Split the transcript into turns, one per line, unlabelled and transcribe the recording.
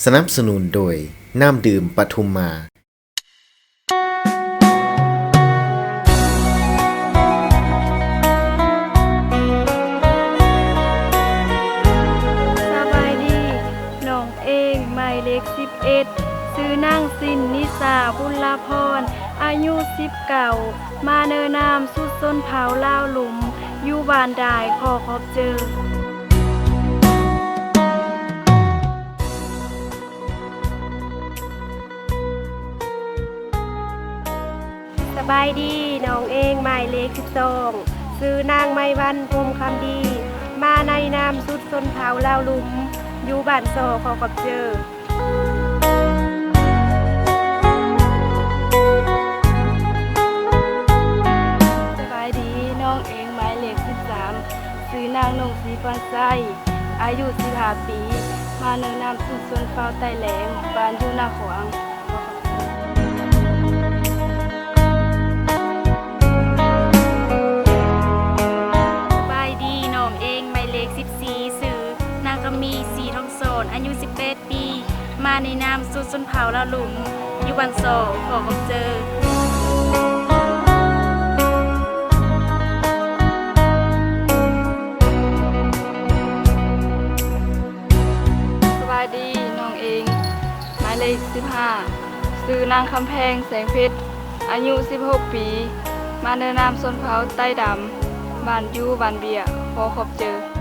สนับสนุนโดยน้ำดื่มปทุมมา
สบายดีน้องเองหมายเลข11ซื้อนางสินนิสาบุญลาพรอายุ19มาเนินนามสุดส้นเผาลาวหลุมอยู่บ้านดายขอขอบเจอ
สบายดีน้องเองหมายเลข12ซื้อนางไม้วันพรมคำดีมาในนามสุดสนเผาลาวหลุมอยู่บ้านโซขอกับเจอ
สบายดีน้องเองหมายเลข13ซื้อนางนงศรีปันไซอายุ15ปีมาเนินนามสุดส้นเผาไต้แหลงบ้านอยู่นาขวาง
นางกมีสีทองโสนอายุ18ปีมาในนามสุดส้นเผาละหลุมอยู่บันโซขอกับเจอ
สบายดีน้องเองหมายเลข15ซื้อนางคำแพงแสงเพชรอายุ16ปีมาในนามส้นเผาใต้ดำบ้านอยู่บ้านเบียขอขอบเจอ